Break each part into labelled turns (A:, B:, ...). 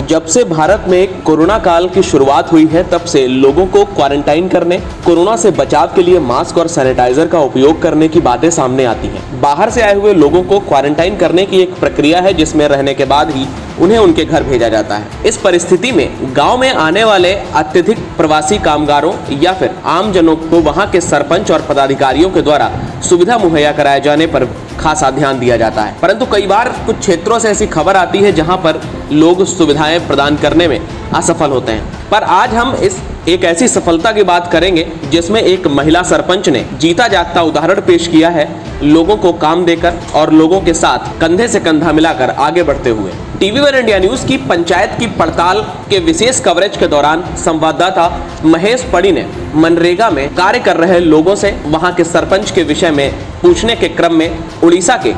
A: जब से भारत में कोरोना काल की शुरुआत हुई है तब से लोगों को क्वारंटाइन करने, कोरोना से बचाव के लिए मास्क और सैनिटाइजर का उपयोग करने की बातें सामने आती हैं। बाहर से आए हुए लोगों को क्वारंटाइन करने की एक प्रक्रिया है जिसमें रहने के बाद ही उन्हें उनके घर भेजा जाता है। इस परिस्थिति में गांव में आने वाले अत्यधिक प्रवासी कामगारों या फिर आम जनों को वहां के सरपंच और पदाधिकारियों के द्वारा सुविधा मुहैया कराए जाने पर खासा ध्यान दिया जाता है। परंतु कई बार कुछ क्षेत्रों से ऐसी खबर आती है जहां पर लोग सुविधाएं प्रदान करने में असफल होते हैं। पर आज हम एक ऐसी सफलता की बात करेंगे जिसमें एक महिला सरपंच ने जीता जागता उदाहरण पेश किया है, लोगों को काम देकर और लोगों के साथ कंधे से कंधा मिलाकर आगे बढ़ते हुए। टीवी1 इंडिया न्यूज की पंचायत की पड़ताल के विशेष कवरेज के दौरान संवाददाता महेश पड़ी ने मनरेगा में कार्य कर रहे लोगों से वहां के सरपंच के विषय में पूछने के क्रम में उड़ीसा के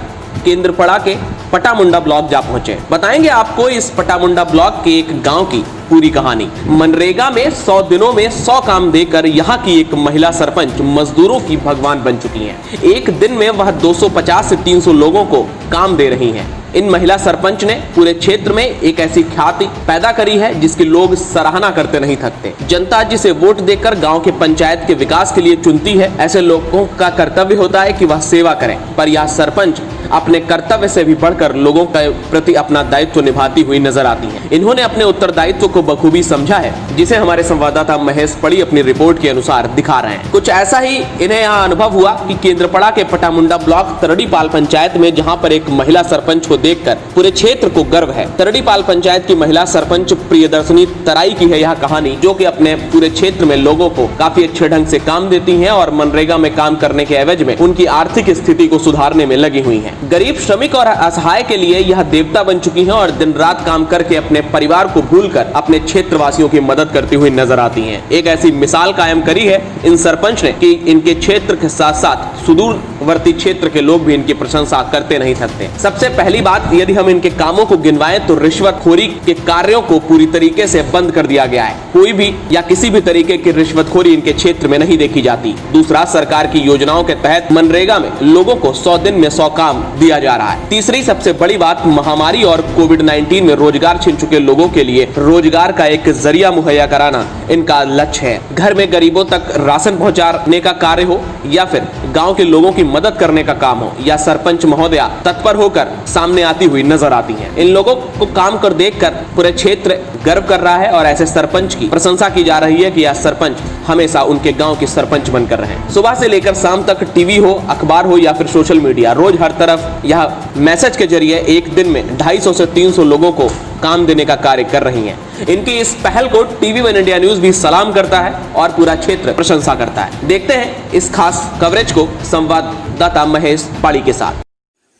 A: केंद्रपड़ा के पटामुंडा ब्लॉक जा पहुंचे। बताएंगे आपको इस पटामुंडा ब्लॉक के एक गांव की पूरी कहानी। मनरेगा में 100 दिनों में 100 काम देकर यहाँ की एक महिला सरपंच मजदूरों की भगवान बन चुकी हैं। एक दिन में वह 250 से 300 लोगों को काम दे रही हैं। इन महिला सरपंच ने पूरे क्षेत्र में एक ऐसी ख्याति पैदा करी है जिसकी लोग सराहना करते नहीं थकते। जनता जिसे वोट देकर गांव के पंचायत के विकास के लिए चुनती है, ऐसे लोगों का कर्तव्य होता है कि वह सेवा करें। पर यह सरपंच अपने कर्तव्य से भी बढ़कर लोगों के प्रति अपना दायित्व निभाती हुई नजर आती है। इन्होंने अपने उत्तरदायित्व को बखूबी समझा है, जिसे हमारे संवाददाता महेश पड़ी अपनी रिपोर्ट के अनुसार दिखा रहे हैं। कुछ ऐसा ही इन्हें यहाँ अनुभव हुआ कि केंद्रपड़ा के पटामुंडा ब्लॉक तरड़ीपाल पंचायत में जहाँ पर एक महिला सरपंच को देखकर पूरे क्षेत्र को गर्व है। तरड़ीपाल पंचायत की महिला सरपंच प्रियदर्शनी तराई की है यह कहानी, जो कि अपने पूरे क्षेत्र में लोगों को काफी अच्छे ढंग से काम देती हैं और मनरेगा में काम करने के एवज में उनकी आर्थिक स्थिति को सुधारने में लगी हुई हैं। गरीब, श्रमिक और असहाय के लिए यह देवता बन चुकी हैं और दिन रात काम करके अपने परिवार को भूलकर अपने क्षेत्रवासियों की मदद करती हुई नजर आती हैं। एक ऐसी मिसाल कायम करी है इन सरपंच ने कि इनके क्षेत्र के साथ साथ सुदूरवर्ती क्षेत्र के लोग भी इनकी प्रशंसा करते नहीं थकते। सबसे पहली बात, यदि हम इनके कामों को गिनवाएं तो रिश्वतखोरी के कार्यों को पूरी तरीके से बंद कर दिया गया है। कोई भी या किसी भी तरीके की रिश्वतखोरी इनके क्षेत्र में नहीं देखी जाती। दूसरा, सरकार की योजनाओं के तहत मनरेगा में लोगों को 100 दिन में 100 काम दिया जा रहा है। तीसरी सबसे बड़ी बात, महामारी और कोविड-19 में रोजगार छिन चुके लोगों के लिए रोजगार का एक जरिया मुहैया कराना इनका लक्ष्य है। घर में गरीबों तक राशन पहुंचाने का कार्य हो या फिर गांव के लोगों की मदद करने का काम हो, या सरपंच महोदया तत्पर होकर सामने आती हुई नजर आती हैं। इन लोगों को काम कर देखकर पूरे क्षेत्र गर्व कर रहा है और ऐसे सरपंच की प्रशंसा की जा रही है कि यह सरपंच हमेशा उनके गांव के सरपंच बनकर रहे। सुबह से लेकर शाम तक टीवी हो, अखबार हो या फिर सोशल मीडिया, रोज हर तरफ यह मैसेज के जरिए एक दिन में 250 से 300 लोगों को काम देने का कार्य कर रही हैं। इनकी इस पहल को टीवी1 इंडिया न्यूज भी सलाम करता है और पूरा क्षेत्र प्रशंसा करता है। देखते हैं इस खास कवरेज को संवाददाता महेश पाड़ी के साथ।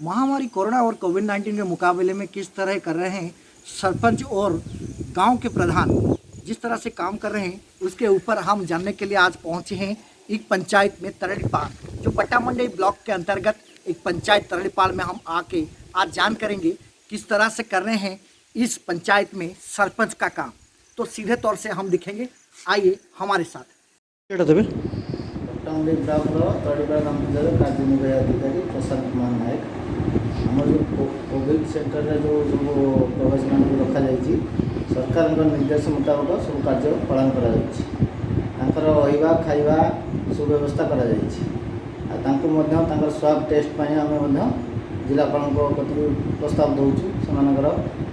B: महामारी कोरोना और कोविड-19 के मुकाबले में किस तरह कर रहे हैं सरपंच और गांव के प्रधान, जिस तरह से काम कर रहे हैं उसके ऊपर हम जानने के लिए आज पहुंचे हैं एक पंचायत में, तरड़ीपाल, जो पटामुंडा ब्लॉक के अंतर्गत एक पंचायत तरड़ीपाल में हम आके आज जान करेंगे किस तरह से कर रहे हैं इस पंचायत में सरपंच का काम। तो सीधे तौर से हम दिखेंगे, आइए हमारे साथ।
C: पटामुंडा ब्लॉक तरड़ीपाल ग्राम पंचायत कार्यनिर्वाही अधिकारी प्रशांत कुमार नायक। आम जो कोविड सेंटर जो सब प्रवासी मान रखा जाए सरकार निर्देश मुताबक सब कार्य पालन कर रहा खाଇବା सुव्यवस्था कर स्वाब टेस्ट आम जिलापाल प्रस्ताव दूचु से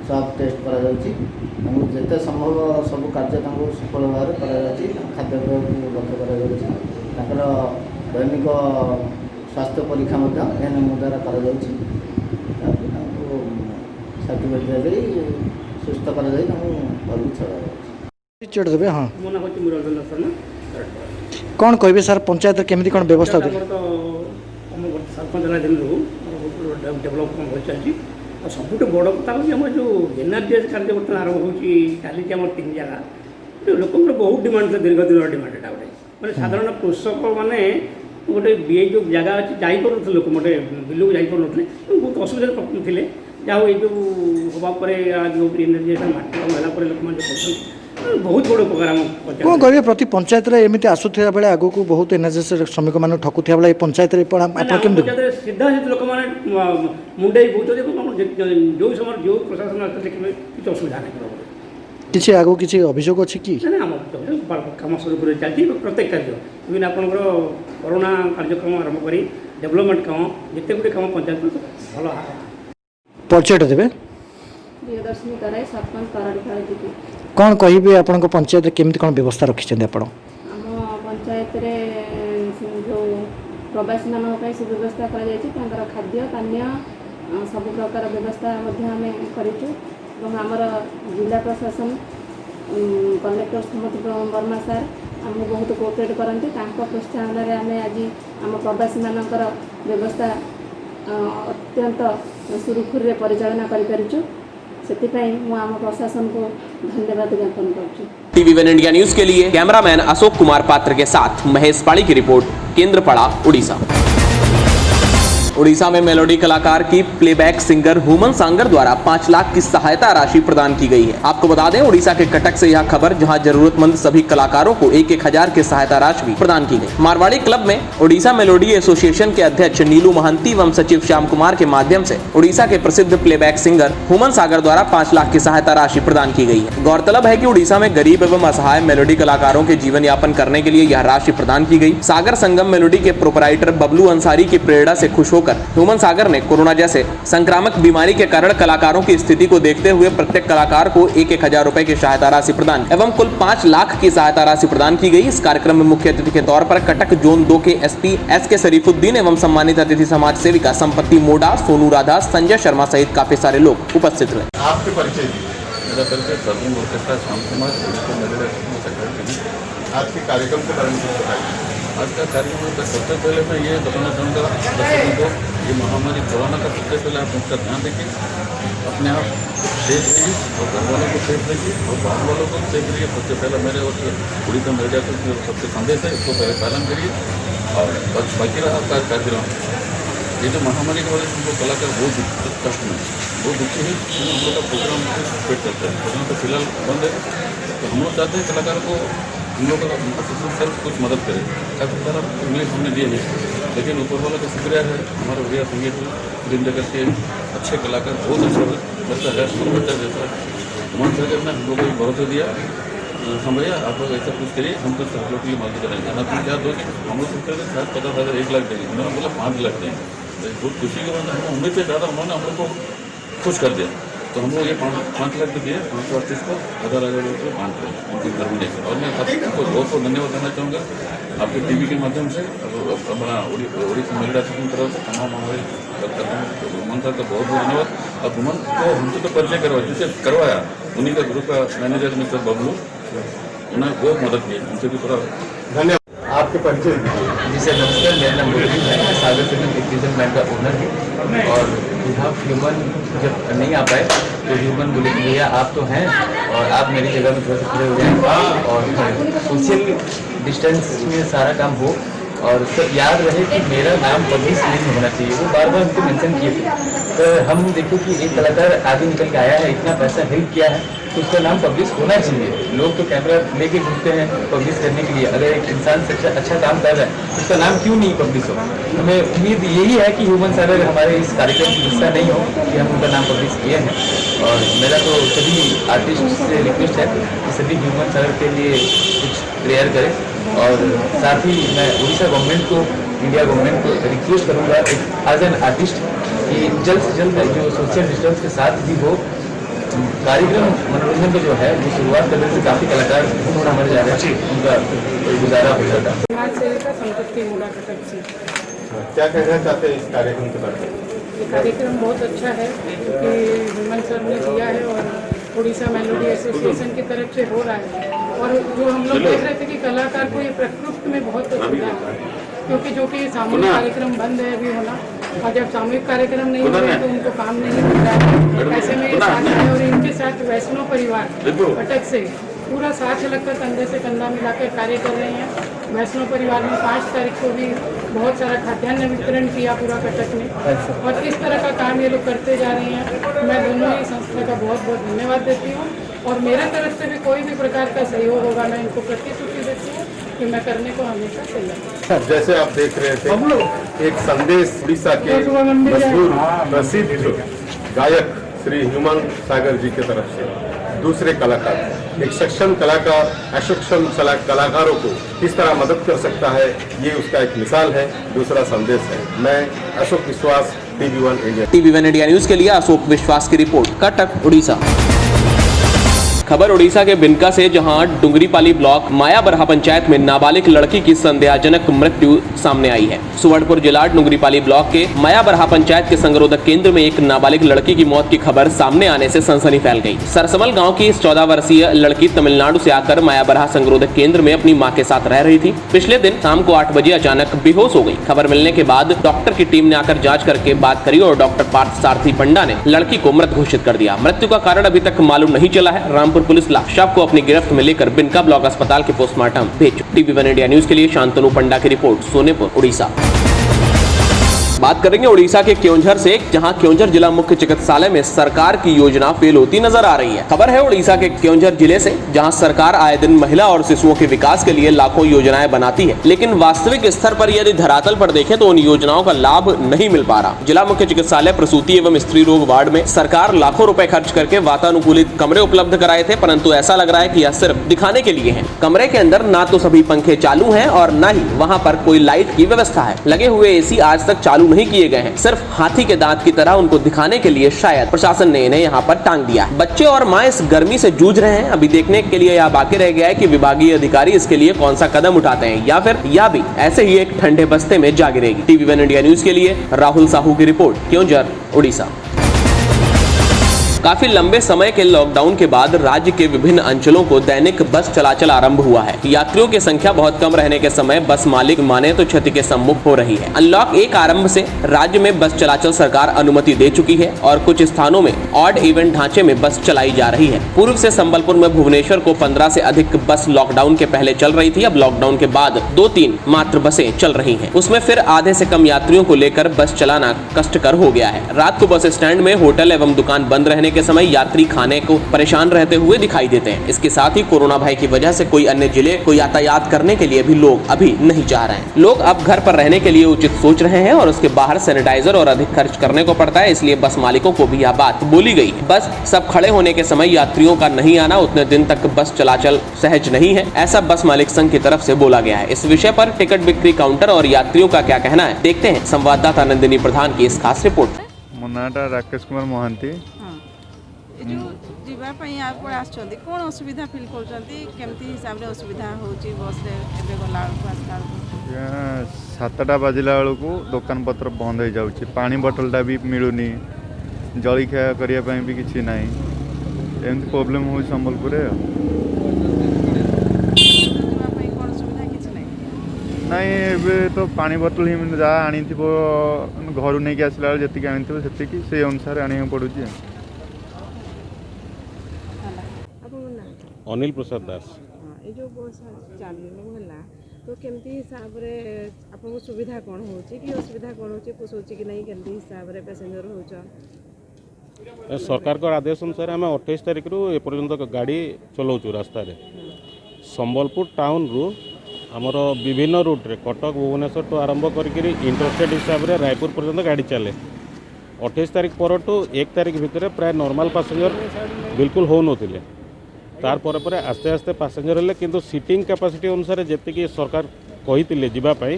C: स्वाब टेस्ट करते संभव सब कार्य सफल भाव खाद्यपेय लक्ष्य कर दैनिक स्वास्थ्य परीक्षा एएनएम द्वारा कर सर्टिफिकेट दी सुस्थ कर
B: देवे। हाँ, कौन कहे सर पंचायत केमी कौन व्यवस्था
D: सरपंच दिन डेभलपमेंट हो चलती और सबुठ बड़ कथा हूँ जो एनआरजीएस कार्य बर्तमान आरंभ होती चली 3 जगह लोक बहुत डिमांड दीर्घ दिन डिमांड एटा गोटे मैंने साधारण कृषक मैंने गोटे ये जो जगह अच्छी जापर लोक मोटे बिल को जापर बहुत असुविधा थे जहाँ ये जो हवापर जो एनआरजीएस माटी लोक मैंने बहुत बड़ उपकार
B: कौन कहे प्रति पंचायत एमती आसुवा बेले आग को बहुत एनआरजीएस श्रमिक मैंने ठकुआ बेले पंचायत
D: सीधा लोक मैंने मुंडे बहुत जो समय जो प्रशासन देखिए किसी असुविधा नहीं
B: किसी आगो किसी अभियोग अच्छी कि
D: ना आम कम सुरुखुरी चलती प्रत्येक कार्य इवन आपंकर कोरोना कार्यक्रम आरंभ कर डेभलपमेंट काम जिते गुटे कम पंचायत भल
B: परिचय देवे
E: प्रियदर्शनी कराई सरपंच ताराड़ी दीदी
B: कौन कहे आपण पंचायत केमती कौन व्यवस्था रखिंट आप
E: आम पंचायत रे जो प्रवासी मान सुव्यवस्था कर खाद्य पानीय सब प्रकार व्यवस्था आम कर जिला प्रशासन कलेक्टर सुमति वर्मा सार आमको बहुत कोऑपरेट करती प्रोत्साहन आम आज आम प्रवासी मानकर व्यवस्था अत्यंत सुरुखुरी परिचालना करूँ से आम प्रशासन को धन्यवाद ज्ञापन कर
A: टीवी वन इंडिया न्यूज के लिए कैमरामैन अशोक कुमार पात्र के साथ महेश पाड़ी की रिपोर्ट, केंद्रपाड़ा, उड़ीसा। उड़ीसा में मेलोडी कलाकार की प्लेबैक सिंगर हुमन सांगर द्वारा 5 लाख की सहायता राशि प्रदान की गई है। आपको बता दें, उड़ीसा के कटक से यह खबर, जहां जरूरतमंद सभी कलाकारों को 1-1 हजार की सहायता राशि भी प्रदान की गई। मारवाड़ी क्लब में उड़ीसा मेलोडी एसोसिएशन के अध्यक्ष नीलू महंती एवं सचिव श्याम कुमार के माध्यम से उड़ीसा के प्रसिद्ध प्लेबैक सिंगर हुमन सागर द्वारा 5 लाख की सहायता राशि प्रदान की गई है। गौरतलब है कि उड़ीसा में गरीब एवं असहाय मेलोडी कलाकारों के जीवन यापन करने के लिए यह राशि प्रदान की गई। सागर संगम मेलोडी के प्रोपराइटर बबलू अंसारी की प्रेरणा से खुश होकर हुमन सागर ने कोरोना जैसे संक्रामक बीमारी के कारण कलाकारों की स्थिति को देखते हुए प्रत्येक कलाकार को 1-1 हजार रुपए की सहायता राशि प्रदान एवं कुल 5 लाख की सहायता राशि प्रदान की गई। इस कार्यक्रम में मुख्य अतिथि के तौर पर कटक जोन 2 के एसपी एस.के. शरीफुद्दीन एवं सम्मानित अतिथि समाज सेविका संपत्ति मोडा, सोनू राधा, संजय शर्मा सहित काफी सारे लोग उपस्थित हुए।
F: आपके परिचय मेरा परिचय सर्विंग ऑर्केस्ट्रा श्याम कुमार। आज के कार्यक्रम के बारे में बताइए। आज का कार्यक्रम में सबसे पहले मैं ये बताना चाहूँगा दर्शकों को, ये महामारी कोरोना का सबसे पहले आप उसका ध्यान रखिए, अपने आप सेफ रहिए और घर वालों को सेफ रखिए और बाहर वालों को सेफ रखिए। सबसे पहले मेरे और उड़ीसा मीडिया का जो सबसे संदेश है, इसको पहले पालन करिए और बस बाकी रहा आपका कार्यक्रम। ये जो महामारी की वजह से हमको कलाकार बहुत कष्ट में बहुत दुखी है, हम लोग का प्रोग्राम पेट करते हैं। प्रोग्राम तो फिलहाल बंद है, तो हम लोग चाहते हैं कलाकार को हम लोग का सिर्फ कुछ मदद करें। काफ़ी सारा इंग्लिश हमने दिए हैं, लेकिन ऊपर वाला का शुक्रिया है, हमारे उड़िया संगीत फिल्म जगत के अच्छे कलाकार बहुत अच्छे जैसा है बच्चा जैसा हुमन सागर ने हम लोग को भरोसा दिया, हम भैया आप लोग ऐसा कुछ करिए, हम कुछ आप लोग के लिए मदद करेंगे। आप क्या दोगे? हम लोग सोचते थे शायद 50,000 1 लाख देंगे, उन्होंने बोला 5 लाख देंगे। बहुत खुशी के बाद हम उम्मीद से ज़्यादा उन्होंने हम लोग को खुश कर दिया। तो हम लोग ये 5 लाख दिए 5 आर्टिस्ट को 1000 रुपये बांट रहे हैं उनकी जरूरी है। और मैं सबको बहुत धन्यवाद देना चाहूँगा आपके टीवी के माध्यम से, हमारा उड़ीसा महिला की तरफ से तमाम हमारे हुमन सर का बहुत बहुत धन्यवाद। और हुमन को हमसे तो परिचय करवाया, जिसे करवाया उन्हीं का ग्रुप का मैनेजर मिस्टर बबलू, उन्होंने बहुत मदद की, उनसे भी थोड़ा धन्यवाद। आपके परिचय
G: जी सर, नमस्कार। मेरा नाम रोहित है, मैं सागर फिल्म टेक्नीशियन बैंक का ओनर है। और यहाँ ह्यूमन जब नहीं आ पाए तो ह्यूमन बोले कि भैया आप तो हैं और आप मेरी जगह में थोड़ा सा खड़े हो जाएँ और सोशल डिस्टेंस में सारा काम हो। और सब याद रहे कि मेरा नाम पब्लिश नहीं होना चाहिए, वो बार बार उनको मेंशन किए थे। तो हम देखो कि एक कलाकार आगे निकल के आया है, इतना पैसा हेल्प किया है, तो उसका नाम पब्लिश होना चाहिए। लोग तो कैमरा लेके घूमते हैं पब्लिश करने के लिए, अगर एक इंसान अच्छा काम कर रहा है उसका नाम क्यों नहीं पब्लिश हो। हमें उम्मीद यही है कि ह्यूमन सागर हमारे इस कार्यक्रम की हिस्सा नहीं हो कि हम उनका नाम पब्लिश किए हैं। और मेरा तो सभी आर्टिस्ट से रिक्वेस्ट है कि सभी ह्यूमन सागर के लिए कुछ प्रेयर करें। और साथ ही मैं उड़ीसा गवर्नमेंट को, इंडिया गवर्नमेंट को रिक्वेस्ट करूँगा एज एन आर्टिस्ट कि जल्द से जल्द जो सोशल डिस्टेंस के साथ भी हो कार्यक्रम मनोरंजन का जो है वो शुरुआत करने से काफ़ी कलाकार थोड़ा मर जा रहे हैं, उनका गुजारा हो जाता है।
H: समाज सेविका संपत्ति मोडा कटक से।
F: क्या कहना चाहते हैं इस कार्यक्रम के बारे में?
H: ये कार्यक्रम बहुत अच्छा है क्योंकि हुमन सर ने दिया है और उड़ीसा मेलोडी एसोसिएशन की तरफ से हो रहा है। और जो हम लोग देख रहे थे कि कलाकार को ये प्रकृति में बहुत सुविधा है, क्योंकि जो कि सामूहिक कार्यक्रम बंद है अभी होना, और जब सामूहिक कार्यक्रम नहीं हो रहे तो उनको काम नहीं मिल रहा है। ऐसे में ये साथ में और इनके साथ वैष्णव परिवार कटक से पूरा साथ लगकर कंधे से कंधा मिलाकर कार्य कर रहे हैं। वैष्णव परिवार में 5 तारीख को भी बहुत सारा खाद्यान्न वितरण किया पूरा कटक में, और इस तरह का काम ये लोग करते जा रहे हैं। मैं दोनों ही संस्था का बहुत बहुत धन्यवाद देती हूँ, और मेरे तरफ से भी कोई भी प्रकार का सहयोग होगा मैं इनको प्रतिश्रुति देती हूँ कि मैं करने को हमेशा तैयार।
F: जैसे आप देख रहे थे एक संदेश उड़ीसा के मशहूर प्रसिद्ध गायक श्री हुमन सागर जी की तरफ से,
I: दूसरे कलाकार, एक सक्षम कलाकार असक्षम कलाकारों को किस तरह मदद कर सकता है, ये उसका एक मिसाल है, दूसरा संदेश है। मैं अशोक विश्वास, TV1 India.
A: TV1 India news के लिए अशोक विश्वास की रिपोर्ट, कटक, उड़ीसा। खबर उड़ीसा के बिनका से, जहां डुंगरीपाली ब्लॉक माया बरहा पंचायत में नाबालिग लड़की की संदेहजनक मृत्यु सामने आई है। सुवर्णपुर जिला डुंगरीपाली ब्लॉक के माया बरहा पंचायत के संगरोधक केंद्र में एक नाबालिग लड़की की मौत की खबर सामने आने से सनसनी फैल गई। सरसमल गांव की इस 14 वर्षीय लड़की तमिलनाडु से आकर माया बरहा संगरोधक केंद्र में अपनी मां के साथ रह रही थी। पिछले दिन शाम को 8 बजे अचानक बेहोश हो गई। खबर मिलने के बाद डॉक्टर की टीम ने आकर जाँच करके बात करी और डॉक्टर पार्थ सारथी पंडा ने लड़की को मृत घोषित कर दिया। मृत्यु का कारण अभी तक मालूम नहीं चला है। रामपुर पुलिस शव को अपनी गिरफ्त में लेकर बिनका ब्लॉक अस्पताल के पोस्टमार्टम भेज। TV1 इंडिया न्यूज के लिए शांतनु पंडा की रिपोर्ट, सोनेपुर, उड़ीसा। बात करेंगे उड़ीसा के क्योंझर से, जहां क्योंझर जिला मुख्य चिकित्सालय में सरकार की योजना फेल होती नजर आ रही है। खबर है उड़ीसा के क्योंझर जिले से, जहां सरकार आए दिन महिला और शिशुओं के विकास के लिए लाखों योजनाएं बनाती है, लेकिन वास्तविक स्तर पर यदि धरातल पर देखें तो उन योजनाओं का लाभ नहीं मिल पा रहा। जिला मुख्य चिकित्सालय प्रसूति एवं स्त्री रोग वार्ड में सरकार लाखों रुपए खर्च करके वातानुकूलित कमरे उपलब्ध कराए थे, परंतु ऐसा लग रहा है कि यह सिर्फ दिखाने के लिए है। कमरे के अंदर ना तो सभी पंखे चालू हैं और न ही वहां पर कोई लाइट की व्यवस्था है। लगे हुए AC आज तक चालू नहीं किए गए हैं, सिर्फ हाथी के दांत की तरह उनको दिखाने के लिए शायद प्रशासन ने इन्हें यहाँ पर टांग दिया। बच्चे और माँ इस गर्मी से जूझ रहे हैं। अभी देखने के लिए यह बाकी रह गया है कि विभागीय अधिकारी इसके लिए कौन सा कदम उठाते हैं, या फिर यह भी ऐसे ही एक ठंडे बस्ते में जा गिरेगी। TV1 इंडिया न्यूज के लिए राहुल साहू की रिपोर्ट, क्योंझर, उड़ीसा। काफी लंबे समय के लॉकडाउन के बाद राज्य के विभिन्न अंचलों को दैनिक बस चलाचल आरंभ हुआ है। यात्रियों की संख्या बहुत कम रहने के समय बस मालिक माने तो क्षति के सम्मुख हो रही है। अनलॉक 1 आरंभ से राज्य में बस चलाचल सरकार अनुमति दे चुकी है और कुछ स्थानों में ऑड इवेंट ढांचे में बस चलाई जा रही है। पूर्व से संबलपुर में भुवनेश्वर को 15 से अधिक बस लॉकडाउन के पहले चल रही थी। अब लॉकडाउन के बाद 2-3 मात्र बसें चल रही है। उसमें फिर आधे से कम यात्रियों को लेकर बस चलाना कष्टकर हो गया है। रात को बस स्टैंड में होटल एवं दुकान बंद रहने के समय यात्री खाने को परेशान रहते हुए दिखाई देते हैं। इसके साथ ही कोरोना भय की वजह से कोई अन्य जिले को यातायात करने के लिए भी लोग अभी नहीं चाह रहे हैं। लोग अब घर पर रहने के लिए उचित सोच रहे हैं और उसके बाहर सैनिटाइजर और अधिक खर्च करने को पड़ता है, इसलिए बस मालिकों को भी यह बात बोली गई है। बस सब खड़े होने के समय यात्रियों का नहीं आना उतने दिन तक बस चलाचल सहज नहीं है, ऐसा बस मालिक संघ की तरफ से बोला गया है। इस विषय पर टिकट बिक्री काउंटर और यात्रियों का क्या कहना है, देखते हैं संवाददाता नंदिनी प्रधान की इस खास रिपोर्ट।
J: मो नाटा राकेश कुमार महांती।
K: जीवाई आप कौन असुविधा फिल करमती हिसाब से असुविधा होची बस रे गला
J: 7टा बाजिला बेलू दुकान पत्र बंद हो जाऊँगी, पानी बोतलटा भी मिलूनी, जलखिया करने भी किसी ना, एमती प्रोब्लेम हो संबलपुर नाई। एबे तो पानी बोतल ही जहाँ आनी घर नहीं आसला जी आनी से अनुसार आने पड़ू।
L: अनिल प्रसाद दास।
K: ये जो बस चालू है तो केमती हिसाब रे आपको सुविधा कौन होची कि असुविधा कौन होची पोसोची कि नहीं, केमती हिसाब रे पैसेंजर होचा?
L: सरकार का आदेश अनुसार आम 28 तारिख रु एपर्यंत गाड़ी चलाऊँ रास्तार। संबलपुर टाउन रु आमर विभिन्न रूट रे कटक भुवनेश्वर तो आरंभ करके इंटरस्टेट हिसाब से रायपुर पर्यंत गाड़ी चले। 28 तारिख पर 1 तारिख भितर प्राय नॉर्मल पैसेंजर बिल्कुल हो नथिले, तार पर आस्ते आस्ते पैसेंजर हेले, किंतु सीटिंग कैपेसिटी अनुसार जी सरकार कही जावाई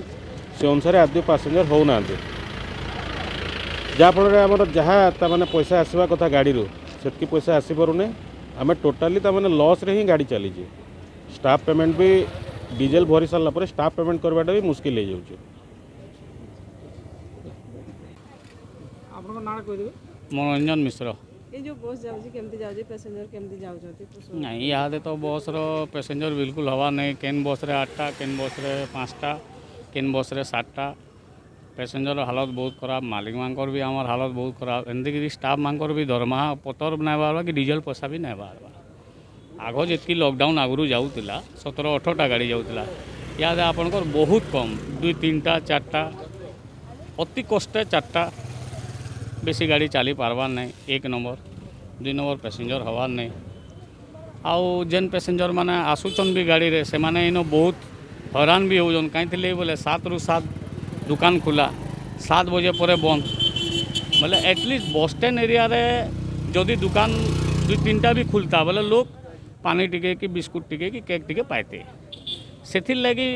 L: से अनुसार आदि पैसेंजर होना, जहाँफल आमर जहाँ मैंने पैसा आसवा कथा गाड़ी से पैसा आसी पारूने। आम टोटाली तमाने लॉस रे ही गाड़ी चली। स्टाफ पेमेंट भी डीजेल भरी सारा पर स्टाफ पेमेंट करवाटा भी मुश्किल हो जाऊँ।
M: मनोरंजन मिश्र।
K: ये जो बस जाऊँगी केमती जाऊँगी पैसेंजर केमती जाऊँ
M: नहीं यहाँ तो बस पैसेंजर बिल्कुल हवा नहीं। केन बस रे 8टा, केन बस रे 5टा, केन बस रे 7टा। पैसेंजर हालत बहुत खराब, मालिक मानकर भी हमार हालत बहुत खराब। एमती स्टाफ मानकर भी दरमा पतर नहीं बाहर कि डीजेल पैसा भी नहीं बाहर। आग जी लॉकडाउन आगु जाऊला 17-18टा गाड़ी जाऊला, याद आपंकर बहुत कम 2-3टा 4टा अति कष्ट 4टा बेसी गाड़ी चली पार्बार नहीं। 1 नंबर 2 नंबर पैसेंजर हवार नहीं। आउ जेन पैसेंजर माने आसुचन भी गाड़ी रे से माने इनो बहुत हैरान भी होजन। कहीं बोले 7 ରୁ 7 दुकान खुला, 7 बजे पर बंद। बोले एटलिस्ट बस स्टैंड एरिया रे जदि दुकान 2-3टा भी खुलता बोले लोग पानी टिके कि बिस्कुट टिके कि केक टिके पाते से लगी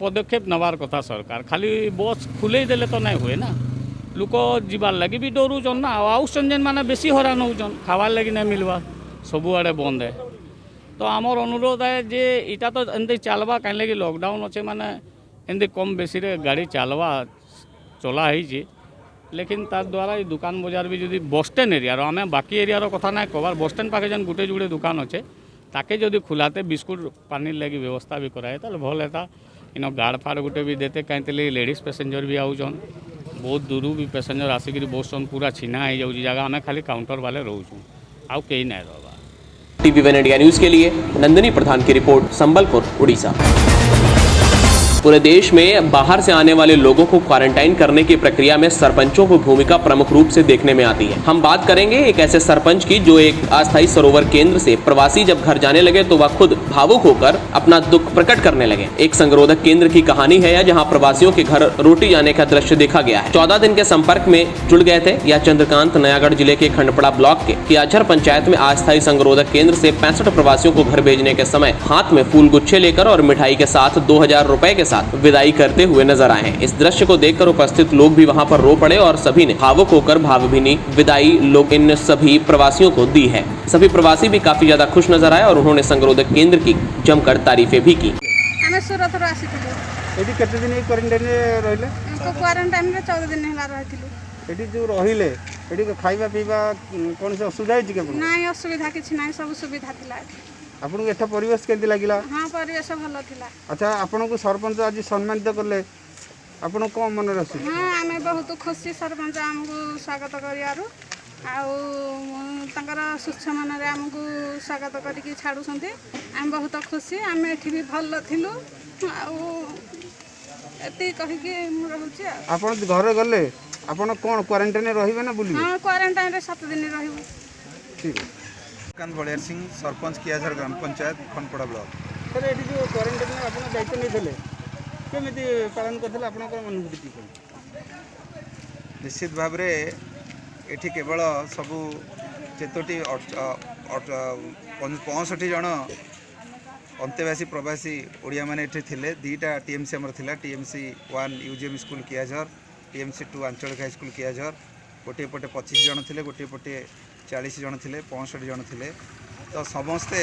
M: पदक्षेप नवार कथा सरकार खाली बस खुले देले तो नहीं हुए ना लोक जीवार लगी भी डरुचन ना आउसन जेन माने बेसी हरान होचन खावार लगी नहीं मिलवा सबुआड़े बंद है तो आमर अनुरोध है जे इटा तो एमती चलवा कहीं लगी लॉकडाउन अच्छे माने एमती कम बेसी रे गाड़ी चलवा चला है लेकिन तार द्वारा ये दुकान बजार भी जदि बस स्टैंड एरिया आम बाकी एरिया कथा ना कबार बस स्टैंड पाखे जेन गुटे जुड़े दुकान अच्छे ताके जदि खुलाते बिस्कुट पानी लगी व्यवस्था भी कराए तो भल है इन गार्ड फाड़ गुटे भी देते कहीं लेडीज पैसेंजर भी आउन बहुत दूर भी पैसेंजर आसिक बसन पूरा छिना हो जाऊँ जगह आम खाली काउंटर वाले रोचु आउ कहीं नहीं रहा।
A: टीवी1 इंडिया न्यूज के लिए नंदिनी प्रधान की रिपोर्ट संबलपुर उड़ीसा। पूरे देश में बाहर से आने वाले लोगों को क्वारंटाइन करने की प्रक्रिया में सरपंचों की भूमिका प्रमुख रूप से देखने में आती है। हम बात करेंगे एक ऐसे सरपंच की जो एक अस्थायी सरोवर केंद्र से प्रवासी जब घर जाने लगे तो वह खुद भावुक होकर अपना दुख प्रकट करने लगे। एक संगरोधक केंद्र की कहानी है जहाँ प्रवासियों के घर रोटी जाने का दृश्य देखा गया है। 14 दिन के संपर्क में जुड़ गए थे यह चंद्रकांत नयागढ़ जिले के खंडपड़ा ब्लॉक के कियाझर पंचायत में अस्थायी संगरोधक केंद्र से 65 प्रवासियों को घर भेजने के समय हाथ में फूल गुच्छे लेकर और मिठाई के साथ 2000 रुपए के साथ विदाई करते हुए नजर आए हैं। इस दृश्य को देखकर उपस्थित लोग भी वहां पर रो पड़े और सभी ने भावुक होकर भावभीनी विदाई लोग इन सभी प्रवासियों को दी है। सभी प्रवासी भी काफी ज्यादा खुश नजर आए और उन्होंने संगरोधक केंद्र की जमकर तारीफें भी की।
C: खाइबा पीबा कौन से असुविधा है कि
N: नहीं असुविधा किछि नहीं सब सुविधा थिला
C: आपन को एठा परिवेश केंति लागिला
N: हां परिवेश भलो थिला।
C: अच्छा आपन को सरपंच आज सम्मानित करले आपन को मन रसी
N: हां हमें बहुत खुशी सरपंच हमको स्वागत करियारो आउ तंकर सुच्छ मन रे हमको स्वागत करिकि छाडू संते हम बहुत खुशी हम एठी भी भलो थिलु आउ एती कहि के रहउछि।
C: आपन घर गले आपन कोन क्वारंटाइन रहिबे ना बुलिबे?
N: हां क्वारंटाइन रे 7 दिन रहिबो।
C: ठीक है।
O: कान बलियार सिंह सरपंच कियाझर ग्राम पंचायत खनपड़ा ब्लॉक।
C: सर एठी जो क्वारंटाइन में आपन दायित्व नै थिले केमिति पालन करथिले आपन को अनुभूति कोन?
O: निश्चित भाव रे एठी केवल सबु 65 जन अंतेवासी प्रवासी ओडिया माने एठी थिले। दुईटा टीएमसी हमर थिला टीएमसी 1 यूजीएम स्कूल कियाझर टीएमसी 2 आंचलिक हाई स्कूल कियाझर गोटे पटे 25 जन थिले गोटे पटे 40 जन थिले 65 जन थिले तो समस्ते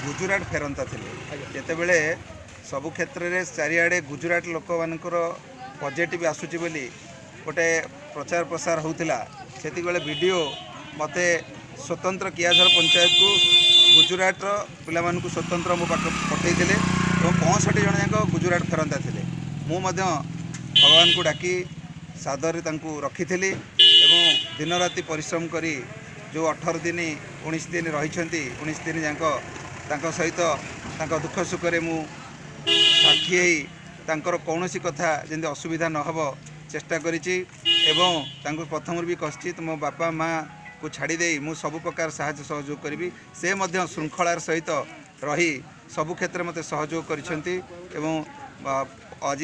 O: गुजरात फेरंता थिले जेतेबेले सबु क्षेत्र में चारिआडे गुजरात लोक मानकर पॉजिटिव आसुची बोली गोटे प्रचार प्रसार होउतिला सेति बेले वीडियो मते स्वतंत्र कियाझर पंचायत को गुजरात पिला मानकु स्वतंत्र मो पाख पठेई दिले और 65 जन जाक गुजरात फेरंता थिले मु मध्य भगवान को डाकी सादर तांकु रखिथिली एवं दिन राति परिश्रम करी जो 18 दिन 19 दिन रही 19 दिन जाक सहित दुख सुख रे मु साक्षी तांकर कौनसी कथा जमी असुविधा न हो चेष्टा करिछि एवं तांको प्रथम भी कहिछि तो मो बापा माँ को छाड़ी दे मु सब प्रकार साहाय्य सहयोग करी से मध्य श्रृंखलार सहित रही सबु क्षेत्र मते सहयोग करिसेंती एवं आज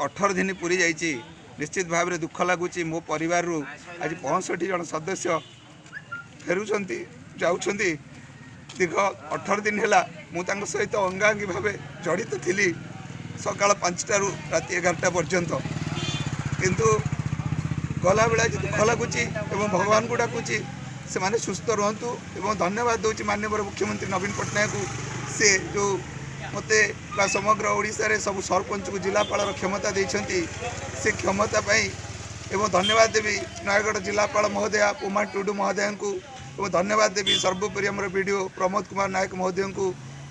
O: 18 दिन पूरी जाइछि। निश्चित भाव में दुख लगुच मो परिवार रु आज 65 जन सदस्य फेरुंट जाऊँगी दीर्घ 18 दिन है मुझे सहित अंगांगी भाव जड़ित थी सकाल 5टा रु राति 11टा पर्यंत किंतु गला बेला दुख लगुच भगवान को डाकुची से माने सुस्थ रुहतु एवं धन्यवाद दूसरी माननीय मुख्यमंत्री नवीन पट्टनायक से जो मते समग्र ओडिशा रे सब सरपंच को जिलापाल क्षमता देइछंती से क्षमता पाई एवं धन्यवाद देवी नयगढ़ जिलापाल महोदया उमा टुडू महोदय को एवं धन्यवाद देवी सर्वोपरि आम वीडियो प्रमोद कुमार नायक महोदय को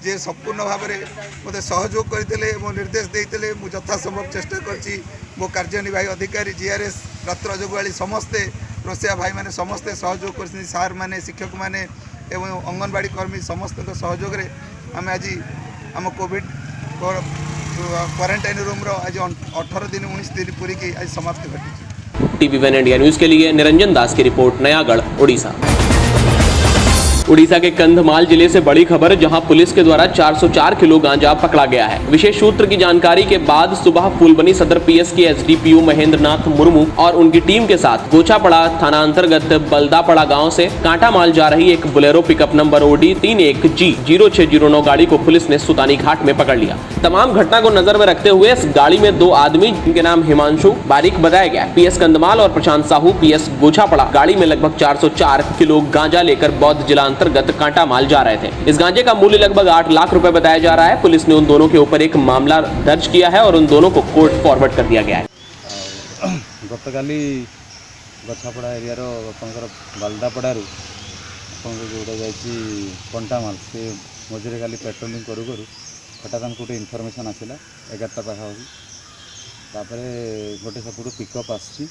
O: जे संपूर्ण भाव में मते सहयोग करते निर्देश देते मुझे यथासंभव चेष्टा करछि मो कार्यनिर्वाही अधिकारी जीआरएस रात्र जोगुआली समस्ते रोसिया भाई मैंने समस्ते सहयोग कर सार मैंने शिक्षक मैंने एवं अंगनवाड़ी कर्मी समस्त सहयोग रे आम आज आम कोविड क्वारंटाइन रूम रो आज 18 दिन 19 दिन पूरी की आज समाप्त घटी।
A: टीवी1 इंडिया न्यूज के लिए निरंजन दास की रिपोर्ट नयागढ़ उड़ीसा। उड़ीसा के कंधमाल जिले से बड़ी खबर, जहां पुलिस के द्वारा 404 किलो गांजा पकड़ा गया है। विशेष सूत्र की जानकारी के बाद सुबह फूलबनी सदर पीएस के एसडीपीओ महेंद्र नाथ मुर्मू और उनकी टीम के साथ गोचापड़ा थाना अंतर्गत बलदापड़ा गांव से कांटा माल जा रही एक Bolero pickup number OD 31G0609 गाड़ी को पुलिस ने सुतानी घाट में पकड़ लिया। तमाम घटना को नजर में रखते हुए इस गाड़ी में 2 आदमी, जिनके नाम हिमांशु बारिक बताया गया, पीएस कंधमाल और प्रशांत साहू पीएस गोचापड़ा, गाड़ी में लगभग 404 किलो गांजा लेकर बौद्ध जिला अंतर्गत कांटा माल जा रहे थे। इस गांजे का मूल्य लगभग 8 लाख रुपए बताया जा रहा है। पुलिस ने उन दोनों के ऊपर एक मामला दर्ज किया है और उन दोनों को कोर्ट फॉरवर्ड कर दिया गया है।
P: गतकाली गछापड़ा एरिया बालदापड़ारू जोटा जाइए कंटामाल से मझे खाली पेट्रोलिंग करूँ हठात आमको गोटे इनफर्मेसन आसला 11टा पाखापाखि गोटे सेपटू पिकअप आसी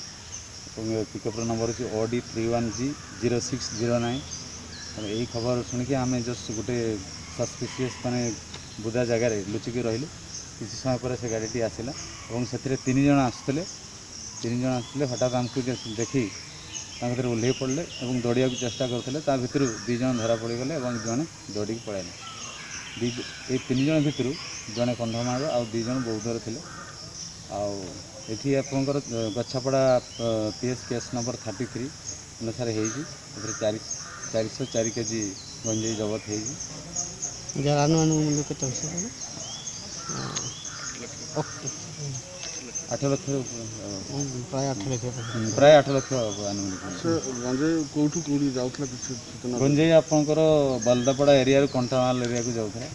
P: पिकअप्र नंबर हो OD 31G0609। यही खबर शुणिकी आम जस्ट गोटे सस्पिशियस माने बुदा जगार लुचिकी रही किसी समय पर से गाड़ी आसला और से 3 जन आसते हठात आमको देखी भर ओह्ल पड़े और दौड़ा चेष्टा करते भर 2 जन धरा पड़गले और जड़े दौड़ी पलैले। ये 3 जन भर जड़े कंधमाल आ 2 जन बौद्धर थे। आठी आपंकर गछापड़ा पीएस केस नंबर 33 अनुसार हो 404 केजी गंजेई जबत हो 8 लाख प्राय 8 लाख गंजेई आपंकर बलदापड़ा एरिया कंटामाल एरिया को जाऊला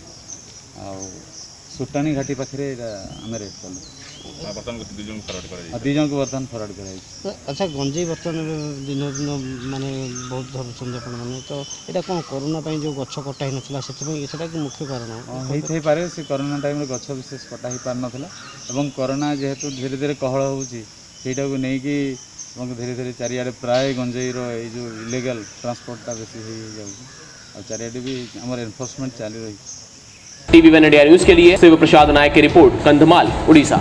P: सुटानी घाटी पाखे आम रेड कलु 2 जन को बर्तमान फरवर्ड कर।
Q: अच्छा गंजेई बर्तमान दिन दिन माने बहुत धरुचंद मैंने तो यहाँ कौन कोरोना जो गछ कटा ही नाला से मुख्य कारण
P: होई पारे से कोरोना टाइम गछ विशेष कटा ही पार नाला और कोरोना जेहेतु धीरे धीरे कहल होटा को लेकिन धीरे धीरे चारिआडे प्राय गंजेईर जो इलीगल ट्रांसपोर्टा बेसी हो चारिआडे भी आम एनफोर्समेंट चालू रही।
A: टीवी वन इंडिया न्यूज के लिए शिव प्रसाद नायक की रिपोर्ट, कंधमाल, उड़ीसा।